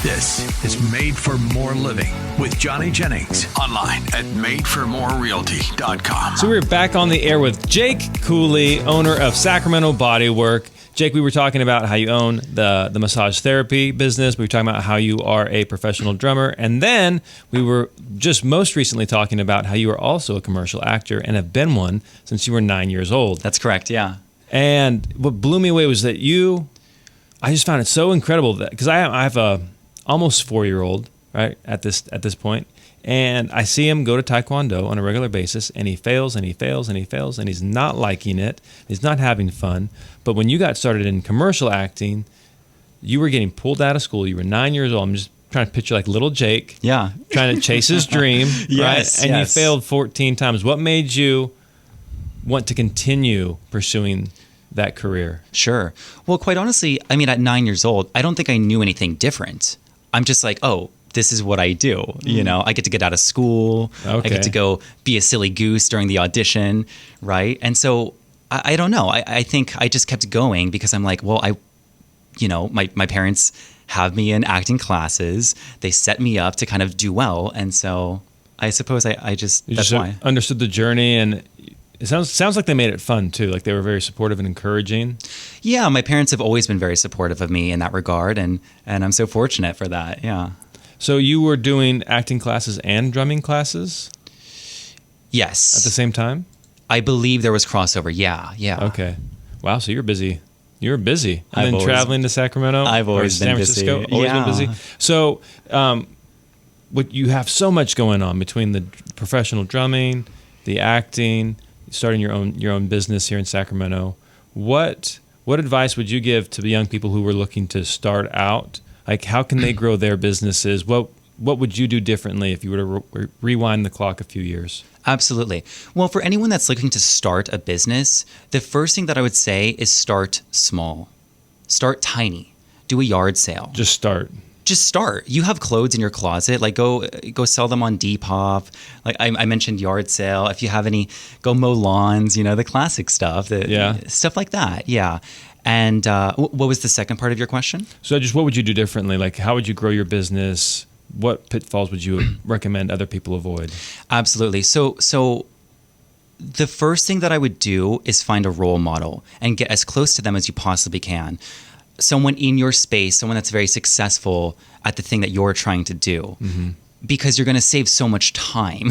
This is Made for More Living with Johnny Jennings. Online at madeformorerealty.com. So we're back on the air with Jake Cooley, owner of Sacramento Bodywork. Jake, we were talking about how you own the massage therapy business. We were talking about how you are a professional drummer. And then we were just most recently talking about how you are also a commercial actor and have been one since you were 9 years old. That's correct, yeah. And what blew me away was that I just found it so incredible that, because I have a almost 4-year-old, right, at this point. And I see him go to Taekwondo on a regular basis, and he fails, and he fails, and he fails, and he's not liking it. He's not having fun. But when you got started in commercial acting, you were getting pulled out of school. You were 9 years old. I'm just trying to picture like little Jake, trying to chase his dream, yes, right? And yes. you failed 14 times. What made you want to continue pursuing that career? Sure. Well, quite honestly, I mean, at 9 years old, I don't think I knew anything different. I'm just like, oh, this is what I do. You know, I get to get out of school. Okay. I get to go be a silly goose during the audition, right? And so I don't know. I think I just kept going because I'm like, well, my parents have me in acting classes. They set me up to kind of do well. And so I suppose that's why. Understood the journey, and it sounds like they made it fun too. Like they were very supportive and encouraging. Yeah, my parents have always been very supportive of me in that regard, and I'm so fortunate for that. Yeah. So you were doing acting classes and drumming classes? Yes. At the same time? I believe there was crossover. Yeah. Okay. Wow, so you're busy. You're busy. I've And then always- traveling to Sacramento? I've always or San been busy. Francisco? Always been busy. So what you have so much going on between the professional drumming, the acting, starting your own business here in Sacramento. What advice would you give to the young people who were looking to start out? Like, how can they grow their businesses? What would you do differently if you were to rewind the clock a few years? Absolutely. Well, for anyone that's looking to start a business, the first thing that I would say is start small. Start tiny. Do a yard sale. Just start. You have clothes in your closet, like go sell them on Depop. Like I mentioned yard sale. If you have any, go mow lawns, the classic stuff. Stuff like that. Yeah. And what was the second part of your question? So just what would you do differently? Like, how would you grow your business? What pitfalls would you recommend other people avoid? Absolutely. So the first thing that I would do is find a role model and get as close to them as you possibly can. Someone in your space, someone that's very successful at the thing that you're trying to do. Mm-hmm. Because you're going to save so much time.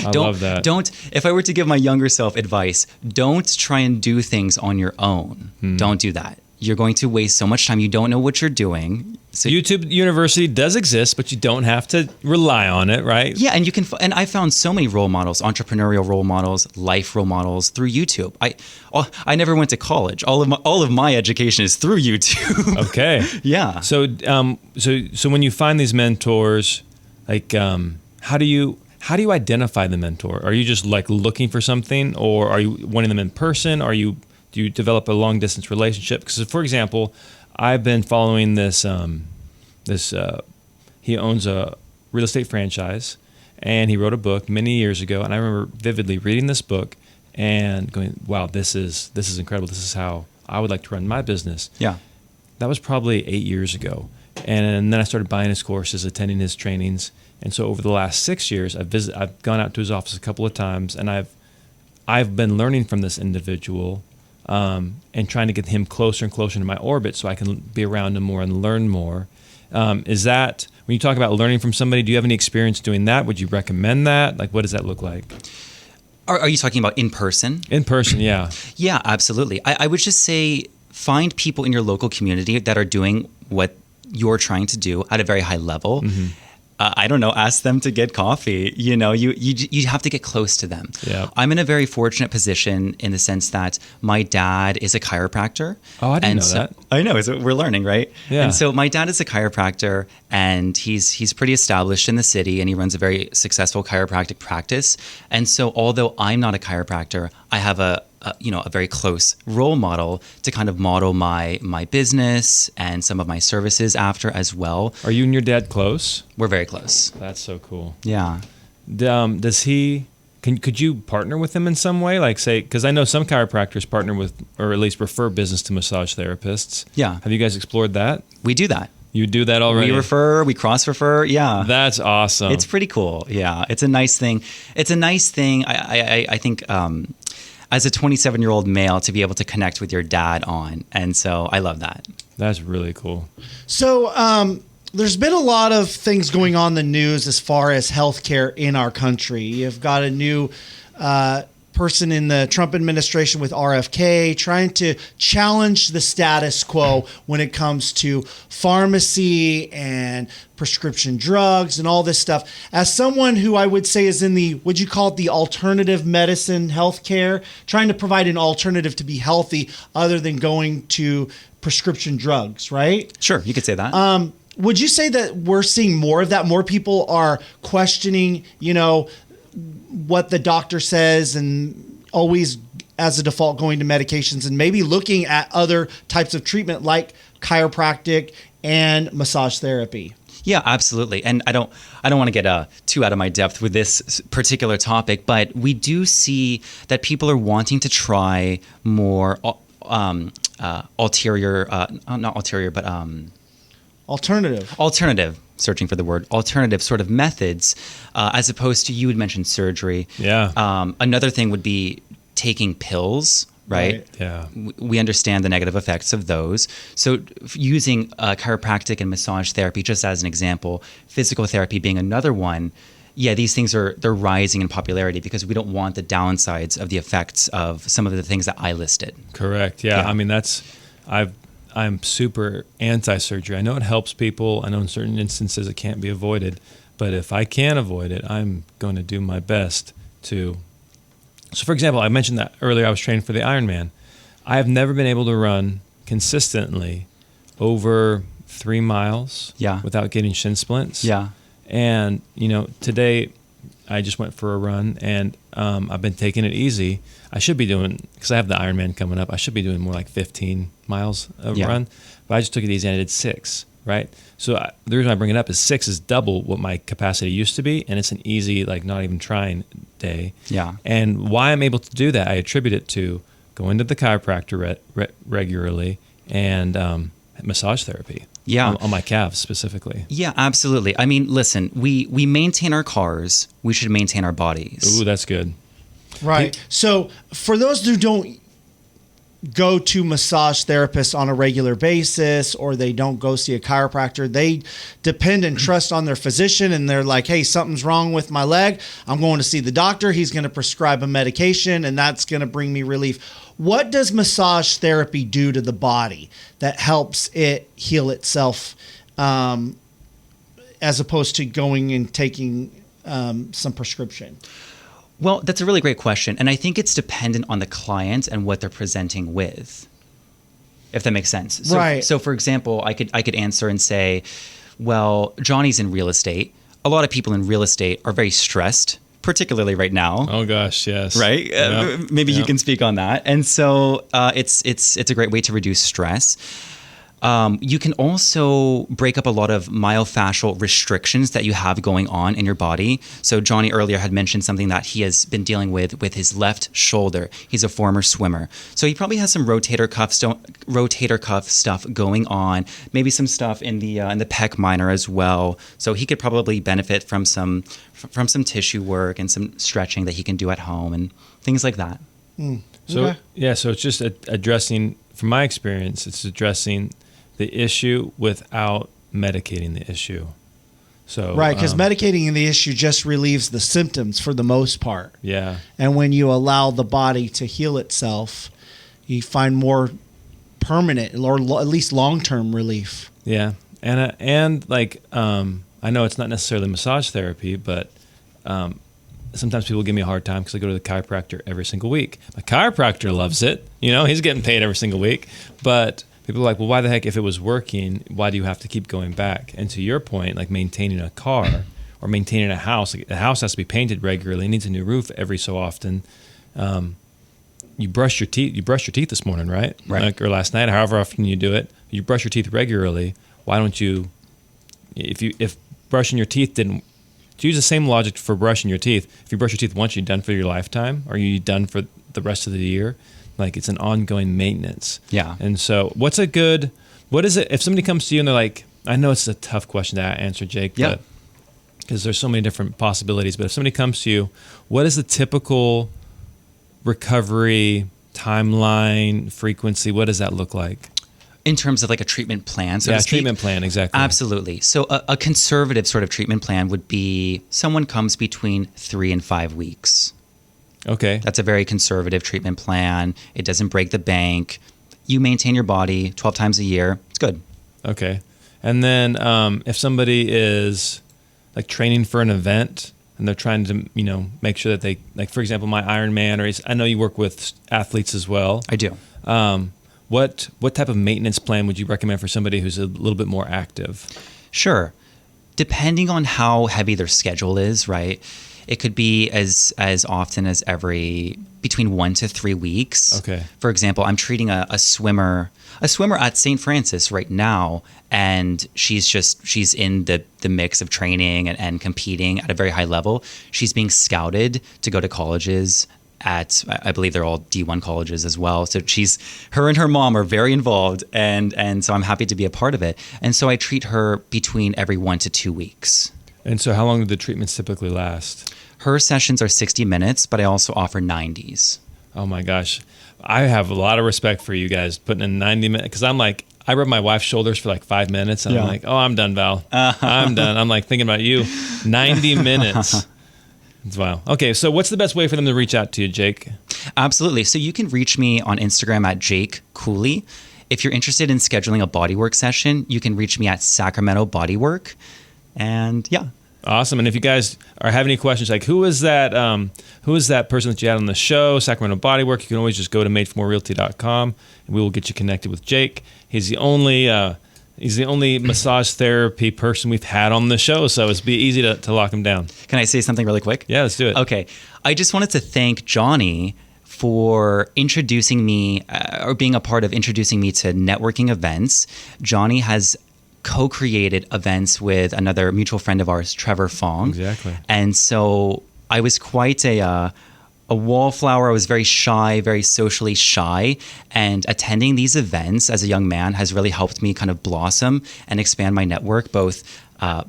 I love that. If I were to give my younger self advice, don't try and do things on your own. Don't do that. You're going to waste so much time. You don't know what you're doing. So YouTube University does exist, but you don't have to rely on it, right? Yeah, and you can. And I found so many role models, entrepreneurial role models, life role models through YouTube. I never went to college. All of my education is through YouTube. Okay. Yeah. So when you find these mentors, like how do you identify the mentor? Are you just like looking for something, or are you wanting them in person? Do you develop a long distance relationship? Because, for example, I've been following this. He owns a real estate franchise, and he wrote a book many years ago. And I remember vividly reading this book and going, "Wow, this is incredible. This is how I would like to run my business." Yeah. That was probably 8 years ago, and then I started buying his courses, attending his trainings. And so over the last 6 years, I've gone out to his office a couple of times, and I've been learning from this individual. And trying to get him closer and closer to my orbit so I can be around him more and learn more. Is that, when you talk about learning from somebody, do you have any experience doing that? Would you recommend that? Like, what does that look like? Are you talking about in person? In person, yeah. Yeah, absolutely. I would just say find people in your local community that are doing what you're trying to do at a very high level. Mm-hmm. I don't know, ask them to get coffee. You have to get close to them. Yeah. I'm in a very fortunate position in the sense that my dad is a chiropractor. Oh, I didn't know that. I know, we're learning, right? Yeah. And so my dad is a chiropractor, and he's pretty established in the city, and he runs a very successful chiropractic practice. And so although I'm not a chiropractor, I have a very close role model to kind of model my business and some of my services after as well. Are you and your dad close? We're very close. That's so cool. Yeah. Does he? Could you partner with him in some way? Like, say, because I know some chiropractors partner with, or at least refer business to massage therapists. Yeah. Have you guys explored that? We do that. You do that already? We cross-refer. Yeah. That's awesome. It's pretty cool. Yeah. It's a nice thing. I think, as a 27-year-old male, to be able to connect with your dad on. And so I love that. That's really cool. So there's been a lot of things going on in the news as far as healthcare in our country. You've got a new person in the Trump administration with RFK trying to challenge the status quo when it comes to pharmacy and prescription drugs and all this stuff. As someone who I would say is in the, would you call it the alternative medicine healthcare, trying to provide an alternative to be healthy other than going to prescription drugs, right? Sure, you could say that. Would you say that we're seeing more of that? More people are questioning, what the doctor says and always as a default going to medications and maybe looking at other types of treatment like chiropractic and massage therapy? Yeah, absolutely. And I don't want to get too out of my depth with this particular topic, but we do see that people are wanting to try more alternative, searching for the word, alternative sort of methods, as opposed to, you had mentioned surgery. Yeah. Another thing would be taking pills, right? Yeah. We understand the negative effects of those. So using chiropractic and massage therapy, just as an example, physical therapy being another one, yeah, these things they're rising in popularity because we don't want the downsides of the effects of some of the things that I listed. Correct. Yeah. I mean, I'm super anti-surgery. I know it helps people. I know in certain instances it can't be avoided. But if I can avoid it, I'm going to do my best to. So, for example, I mentioned that earlier I was training for the Ironman. I have never been able to run consistently over 3 miles without getting shin splints. Yeah. And, today I just went for a run and I've been taking it easy. I should be doing, because I have the Ironman coming up, I should be doing more like 15 miles of run. But I just took it easy and I did 6, right? So the reason I bring it up is 6 is double what my capacity used to be. And it's an easy, like not even trying day. Yeah. And why I'm able to do that, I attribute it to going to the chiropractor regularly and massage therapy. Yeah. On my calves specifically. Yeah, absolutely. I mean, listen, we maintain our cars. We should maintain our bodies. Ooh, that's good. Right. So for those who don't go to massage therapists on a regular basis, or they don't go see a chiropractor, they depend and trust on their physician, and they're like, hey, something's wrong with my leg. I'm going to see the doctor. He's going to prescribe a medication, and that's going to bring me relief. What does massage therapy do to the body that helps it heal itself, as opposed to going and taking some prescription? Well, that's a really great question. And I think it's dependent on the client and what they're presenting with, if that makes sense. So, right. So, for example, I could answer and say, well, Johnny's in real estate. A lot of people in real estate are very stressed, particularly right now. Oh, gosh, yes. Right? Yep. Maybe you can speak on that. And so it's a great way to reduce stress. You can also break up a lot of myofascial restrictions that you have going on in your body. So Johnny earlier had mentioned something that he has been dealing with his left shoulder. He's a former swimmer. So he probably has some rotator cuff stuff going on, maybe some stuff in the pec minor as well. So he could probably benefit from some tissue work and some stretching that he can do at home and things like that. So it's just addressing, from my experience, it's addressing the issue without medicating the issue. So right, because medicating the issue just relieves the symptoms for the most part. Yeah. And when you allow the body to heal itself, you find more permanent or at least long-term relief. Yeah. And like I know it's not necessarily massage therapy, but sometimes people give me a hard time because I go to the chiropractor every single week. My chiropractor loves it. He's getting paid every single week. But people are like, well, why the heck, if it was working, why do you have to keep going back? And to your point, like maintaining a car or maintaining a house, like the house has to be painted regularly. It needs a new roof every so often. You brush your teeth this morning, right? Right. Or last night, however often you do it. You brush your teeth regularly. Why don't you, if brushing your teeth didn't, to use the same logic for brushing your teeth, if you brush your teeth once, you're done for your lifetime? Or are you done for the rest of the year? Like, it's an ongoing maintenance. Yeah. And so what is it if somebody comes to you and they're like, I know it's a tough question to answer, Jake, Yeah. but because there's so many different possibilities. But if somebody comes to you, what is the typical recovery timeline, frequency? What does that look like? In terms of like a treatment plan, so Yeah, to speak? treatment plan, exactly. Absolutely. So a conservative sort of treatment plan would be someone comes between 3 and 5 weeks. Okay. That's a very conservative treatment plan. It doesn't break the bank. You maintain your body 12 times a year. It's good. Okay. And then if somebody is like training for an event and they're trying to, make sure that they, like, for example, my Ironman, or I know you work with athletes as well. I do. What type of maintenance plan would you recommend for somebody who's a little bit more active? Sure. Depending on how heavy their schedule is, right? It could be as often as between 1 to 3 weeks. Okay. For example, I'm treating a swimmer at St. Francis right now, and she's in the mix of training and competing at a very high level. She's being scouted to go to colleges at, I believe they're all D1 colleges as well. So her and her mom are very involved, and so I'm happy to be a part of it. And so I treat her between every 1 to 2 weeks. And so how long do the treatments typically last? Her sessions are 60 minutes, but I also offer 90s. Oh my gosh. I have a lot of respect for you guys putting in 90 minutes, because I'm like, I rub my wife's shoulders for like 5 minutes and I'm like, oh, I'm done, Val. I'm done. I'm like thinking about you. 90 minutes. Wow. Okay, so what's the best way for them to reach out to you, Jake? Absolutely. So you can reach me on Instagram at Jake Cooley. If you're interested in scheduling a bodywork session, you can reach me at Sacramento Bodywork. And yeah. Awesome. And if you guys are having any questions, like who is that person that you had on the show, Sacramento Bodywork, you can always just go to madeformorerealty.com and we will get you connected with Jake. He's the only massage therapy person we've had on the show, so it's be easy to lock him down. Can I say something really quick? Yeah, let's do it. Okay. I just wanted to thank Johnny for introducing me or being a part of introducing me to networking events. Johnny has co-created events with another mutual friend of ours, Trevor Fong. Exactly. And so I was quite a wallflower. I was very shy, very socially shy. And attending these events as a young man has really helped me kind of blossom and expand my network, both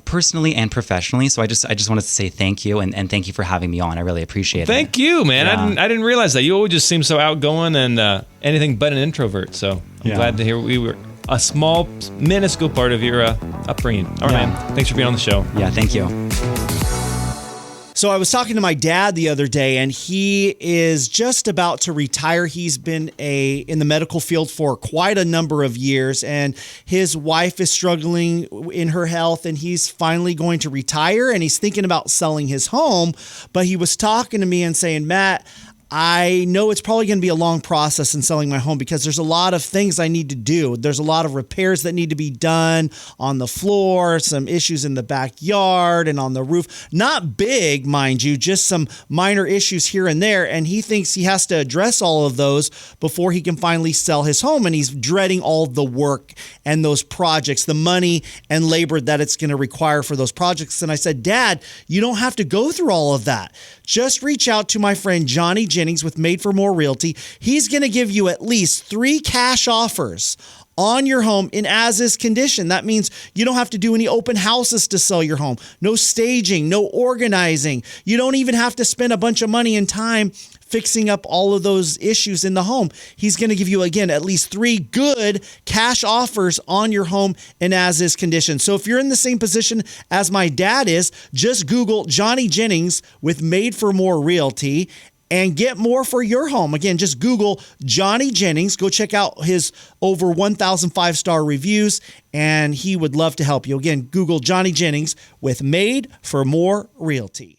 personally and professionally. So I just wanted to say thank you and thank you for having me on. I really appreciate it. Thank you, man. Yeah. I didn't realize that. You always just seem so outgoing and anything but an introvert. So I'm glad to hear we were a small, minuscule part of your upbringing. All right, man. Thanks for being on the show. Yeah, thank you. So I was talking to my dad the other day, and he is just about to retire. He's been in the medical field for quite a number of years, and his wife is struggling in her health, and he's finally going to retire, and he's thinking about selling his home. But he was talking to me and saying, Matt, I know it's probably going to be a long process in selling my home because there's a lot of things I need to do. There's a lot of repairs that need to be done on the floor, some issues in the backyard and on the roof. Not big, mind you, just some minor issues here and there. And he thinks he has to address all of those before he can finally sell his home. And he's dreading all the work and those projects, the money and labor that it's going to require for those projects. And I said, Dad, you don't have to go through all of that. Just reach out to my friend Johnny Jennings with Made for More Realty. He's going to give you at least 3 cash offers on your home in as-is condition. That means you don't have to do any open houses to sell your home. No staging, no organizing. You don't even have to spend a bunch of money and time fixing up all of those issues in the home. He's going to give you, again, at least 3 good cash offers on your home in as-is condition. So if you're in the same position as my dad is, just Google Johnny Jennings with Made for More Realty and get more for your home. Again, just Google Johnny Jennings. Go check out his over 1,000 5-star reviews, and he would love to help you. Again, Google Johnny Jennings with Made for More Realty.